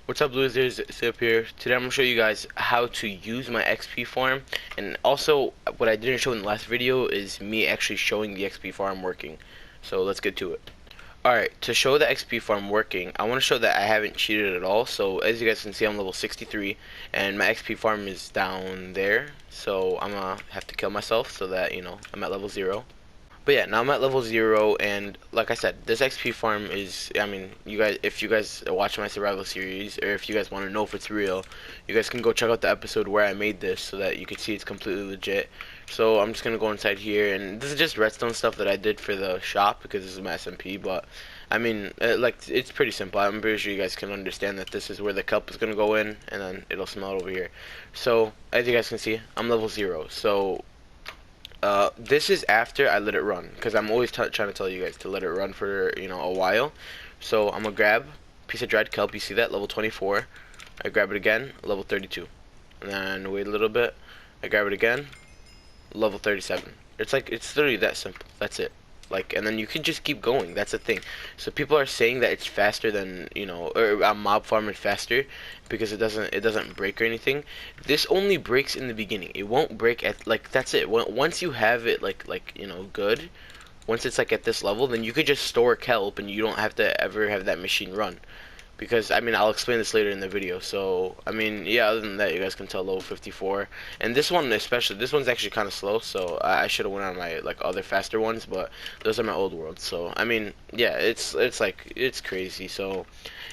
What's up, losers? Zip here. Today I'm going to show you guys how to use my XP farm, and also what I didn't show in the last video is me actually showing the XP farm working. So let's get to it. Alright, to show the XP farm working, I want to show that I haven't cheated at all. So as you guys can see, I'm level 63 and my XP farm is down there. So I'm going to have to kill myself so that, I'm at level 0. But yeah, now I'm at level 0, and like I said, this XP farm is, if you guys watch my survival series, or if you guys want to know if it's real, you guys can go check out the episode where I made this so that you can see it's completely legit. So I'm just going to go inside here, and this is just redstone stuff that I did for the shop, because this is my SMP, but, it's pretty simple. I'm pretty sure you guys can understand that this is where the kelp is going to go in, and then it'll smell it over here. So, as you guys can see, I'm level 0, so this is after I let it run, because I'm always trying to tell you guys to let it run for, a while. So I'm gonna grab a piece of dried kelp. You see that? Level 24. I grab it again, level 32. And then wait a little bit. I grab it again, level 37. It's literally that simple. That's it. And then you can just keep going. That's the thing. So people are saying that it's faster than, or a mob farmer faster because it doesn't break or anything. This only breaks in the beginning. It won't break at, that's it. Once you have it good, once it's at this level, then you could just store kelp and you don't have to ever have that machine run. Because, I'll explain this later in the video. So, yeah, other than that, you guys can tell level 54. And this one especially, this one's actually kind of slow, so I should have went on my, other faster ones, but those are my old worlds. So, yeah, it's crazy. So,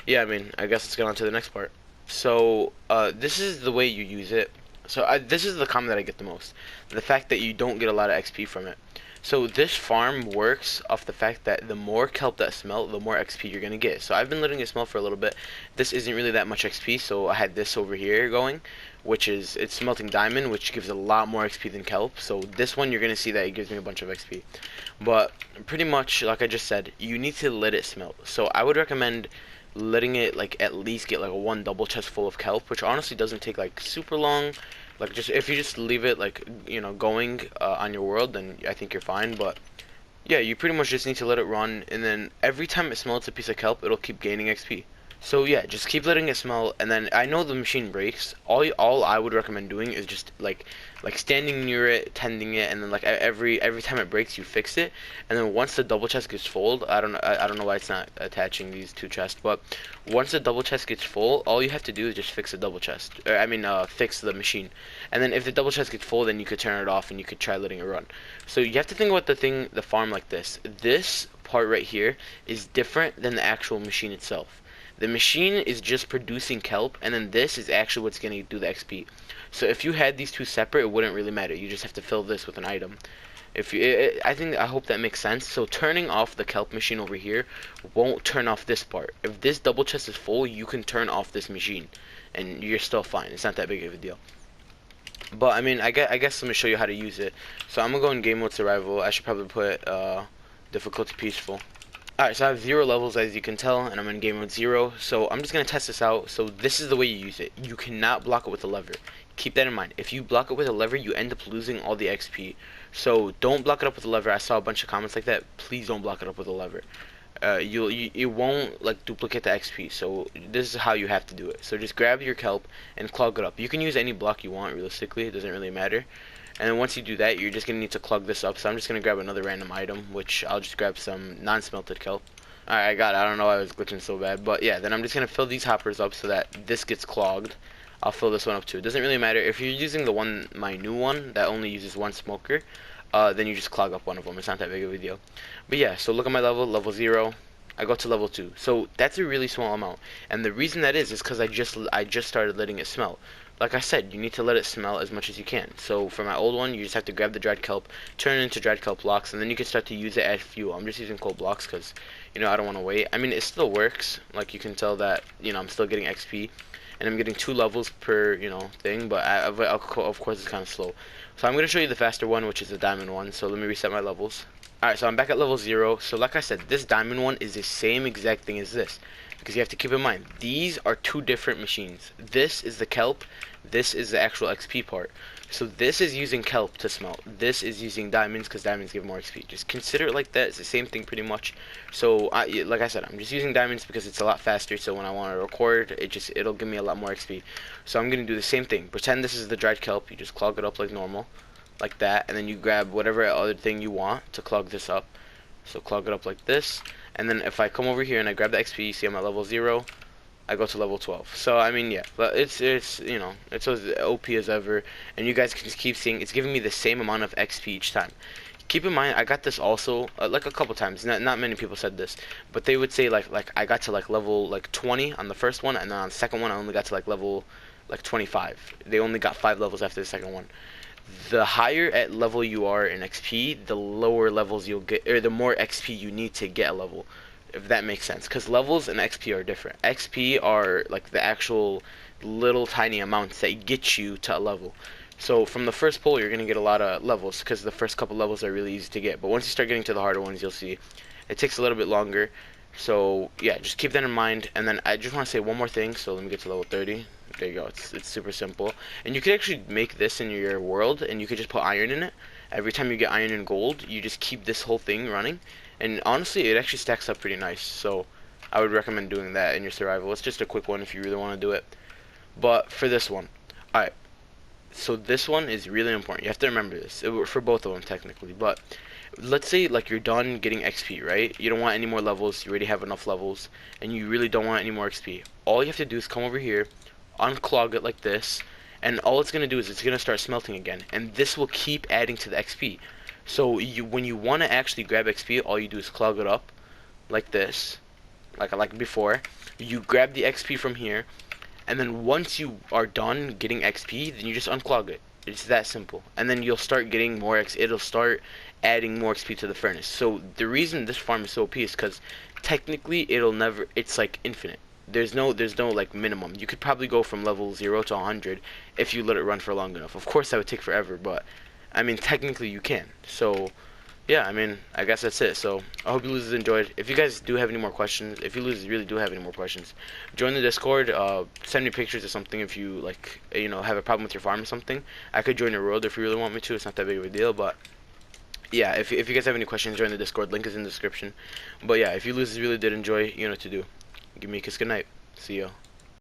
yeah, I guess let's get on to the next part. So, this is the way you use it. So, this is the comment that I get the most. The fact that you don't get a lot of XP from it. So this farm works off the fact that the more kelp that smell, the more XP you're gonna get. So I've been letting it smell for a little bit. This isn't really that much XP, so I had this over here going, which is, it's smelting diamond, which gives a lot more XP than kelp. So this one, you're gonna see that it gives me a bunch of XP. But pretty much, like I just said, you need to let it smelt. So I would recommend letting it at least get one double chest full of kelp, which honestly doesn't take super long. Just if you just leave it going on your world, then I think you're fine. But yeah, you pretty much just need to let it run, and then every time it smells a piece of kelp, it'll keep gaining XP. So yeah, just keep letting it smell, and then I know the machine breaks. All I would recommend doing is just standing near it, tending it, and then every time it breaks, you fix it. And then once the double chest gets full, I don't know why it's not attaching these two chests, but once the double chest gets full, all you have to do is just fix the double chest. Or, fix the machine. And then if the double chest gets full, then you could turn it off and you could try letting it run. So you have to think about the farm like this. This part right here is different than the actual machine itself. The machine is just producing kelp, and then this is actually what's going to do the XP. So if you had these two separate, it wouldn't really matter. You just have to fill this with an item. I hope that makes sense. So turning off the kelp machine over here won't turn off this part. If this double chest is full, you can turn off this machine, and you're still fine. It's not that big of a deal. But I guess let me show you how to use it. So I'm gonna go in game mode survival. I should probably put difficulty peaceful. Alright, so I have 0 levels, as you can tell, and I'm in game mode 0, so I'm just going to test this out. So this is the way you use it. You cannot block it with a lever. Keep that in mind. If you block it with a lever, you end up losing all the XP. So don't block it up with a lever. I saw a bunch of comments like that. Please don't block it up with a lever. It won't duplicate the XP, so this is how you have to do it. So just grab your kelp and clog it up. You can use any block you want, realistically. It doesn't really matter. And then once you do that, you're just going to need to clog this up. So I'm just going to grab another random item, which I'll just grab some non-smelted kelp. Alright, I got it. I don't know why I was glitching so bad. But yeah, then I'm just going to fill these hoppers up so that this gets clogged. I'll fill this one up too. It doesn't really matter. If you're using my new one, that only uses one smoker, then you just clog up one of them. It's not that big of a deal. But yeah, so look at my level 0. I go to level 2. So that's a really small amount. And the reason that is because I just started letting it smell. Like I said, you need to let it smell as much as you can. So for my old one, you just have to grab the dried kelp, turn it into dried kelp blocks, and then you can start to use it as fuel. I'm just using coal blocks because, I don't want to wait. It still works. Like you can tell that, I'm still getting XP, and I'm getting 2 levels per, thing, but of course it's kind of slow. So I'm going to show you the faster one, which is the diamond one. So let me reset my levels. Alright, so I'm back at level 0. So like I said, this diamond one is the same exact thing as this. because you have to keep in mind these are two different machines. This is the kelp, this is the actual XP part. So this is using kelp to smelt, this is using diamonds because diamonds give more XP. Just consider it like that. It's the same thing pretty much. So like I said, I'm just using diamonds because it's a lot faster, so when I want to record it'll give me a lot more XP. So I'm gonna do the same thing. Pretend this is the dried kelp. You just clog it up like normal, like that, and then you grab whatever other thing you want to clog this up. So clog it up like this, and then if I come over here and I grab the XP, you see I'm at level 0, I go to level 12. So I mean, yeah, but it's you know, it's as OP as ever, and you guys can just keep seeing it's giving me the same amount of XP each time. Keep in mind, I got this also like a couple times. Not many people said this, but they would say like I got to like level like 20 on the first one, and then on the second one I only got to like level like 25. They only got 5 levels after the second one. The higher at level you are in XP, the lower levels you'll get, or the more XP you need to get a level, if that makes sense. Because levels and XP are different. XP are like the actual little tiny amounts that get you to a level. So from the first pull, you're gonna get a lot of levels because the first couple levels are really easy to get. But once you start getting to the harder ones, you'll see it takes a little bit longer. So yeah, just keep that in mind. And then I just want to say one more thing. So let me get to level 30. There you go. It's super simple. And you could actually make this in your world, and you could just put iron in it. Every time you get iron and gold, you just keep this whole thing running. And honestly, it actually stacks up pretty nice. So I would recommend doing that in your survival. It's just a quick one if you really want to do it. But for this one, alright. So this one is really important. You have to remember this for both of them technically. But let's say like you're done getting XP, right? You don't want any more levels. You already have enough levels, and you really don't want any more XP. All you have to do is come over here, unclog it like this, and all it's gonna do is it's gonna start smelting again, and this will keep adding to the XP. So when you want to actually grab XP, all you do is clog it up like this, like before. You grab the XP from here, and then once you are done getting XP, then you just unclog it. It's that simple, and then you'll start getting more it'll start adding more XP to the furnace. So the reason this farm is so OP is because technically it's like infinite. There's no like minimum. You could probably go from level 0 to 100 if you let it run for long enough. Of course that would take forever, but I mean technically you can. So yeah, I mean I guess that's it. So I hope you losers enjoyed. If you guys do have any more questions, if you losers really do have any more questions, join the Discord. Send me pictures or something if you like, you know, have a problem with your farm or something. I could join your world if you really want me to. It's not that big of a deal, but yeah, if you guys have any questions, join the Discord. Link is in the description. But yeah, if you losers really did enjoy, you know what to do. Give me a kiss goodnight. See ya.